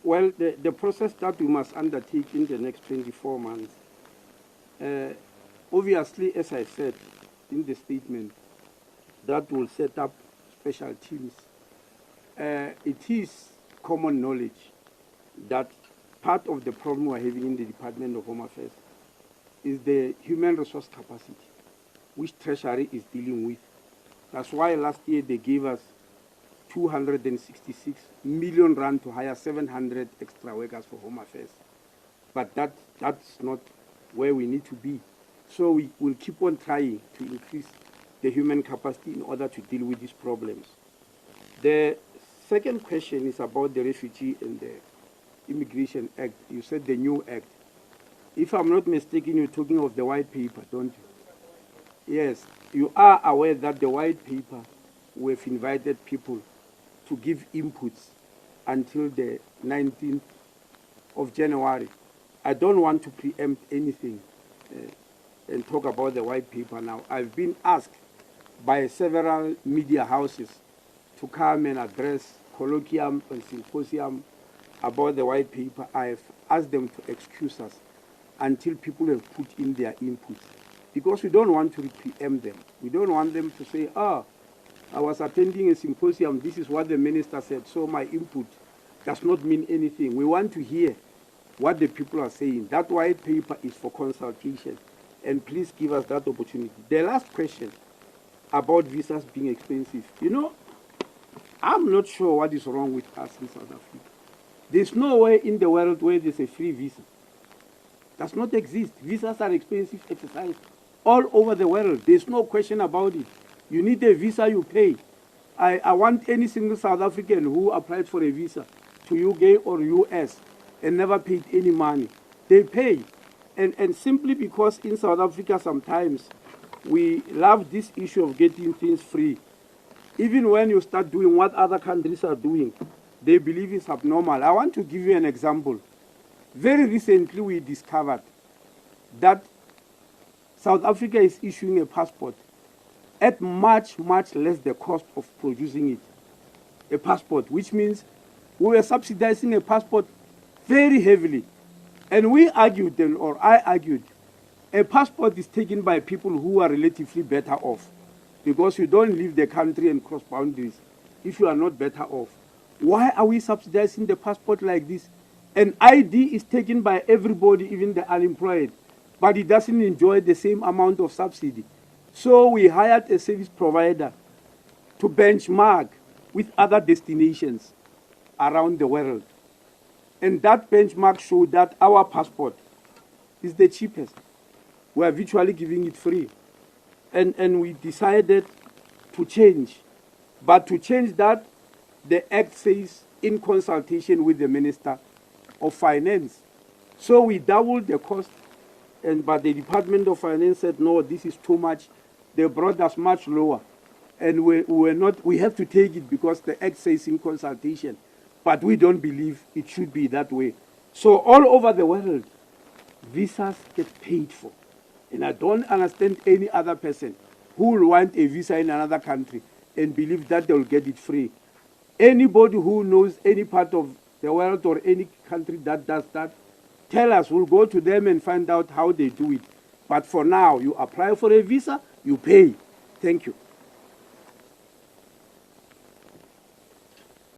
Well, the process that we must undertake in the next 24 months, obviously, as I said in the statement, that will set up special teams. It is common knowledge that part of the problem we're having in the Department of Home Affairs is the human resource capacity, which Treasury is dealing with. That's why last year they gave us 266 million rand to hire 700 extra workers for Home Affairs. But that's not where we need to be. So we will keep on trying to increase the human capacity in order to deal with these problems. The second question is about the Refugee and the Immigration Act. You said the new act. If I'm not mistaken, you're talking of the white paper, don't you? Yes, you are aware that the white paper, we've invited people to give inputs until the 19th of January. I don't want to preempt anything and talk about the white paper now. I've been asked by several media houses to come and address colloquium and symposium about the white paper. I've asked them to excuse us until people have put in their inputs, because we don't want to preempt them. We don't want them to say, I was attending a symposium, this is what the minister said, so my input does not mean anything. We want to hear what the people are saying. That white paper is for consultation, and please give us that opportunity. The last question about visas being expensive. You know, I'm not sure what is wrong with us in South Africa. There's nowhere in the world where there's a free visa. Does not exist. Visas are expensive exercise all over the world. There's no question about it. You need a visa, you pay. I want any single South African who applied for a visa to UK or US and never paid any money. They pay. And simply because in South Africa sometimes we love this issue of getting things free. Even when you start doing what other countries are doing, they believe it's abnormal. I want to give you an example. Very recently we discovered that South Africa is issuing a passport at much, much less the cost of producing it. A passport, which means we were subsidizing a passport very heavily. And we argued, or I argued, a passport is taken by people who are relatively better off, because you don't leave the country and cross boundaries if you are not better off. Why are we subsidizing the passport like this? An ID is taken by everybody, even the unemployed, but it doesn't enjoy the same amount of subsidy. So we hired a service provider to benchmark with other destinations around the world. And that benchmark showed that our passport is the cheapest. We are virtually giving it free. And we decided to change. But to change that, the Act says in consultation with the Minister of Finance. So we doubled the cost, but the Department of Finance said, no, this is too much. They brought us much lower. And we have to take it because the Act says in consultation. But we don't believe it should be that way. So all over the world, visas get paid for. And I don't understand any other person who will want a visa in another country and believe that they'll get it free. Anybody who knows any part of the world or any country that does that, tell us. We'll go to them and find out how they do it. But for now, you apply for a visa, you pay. Thank you.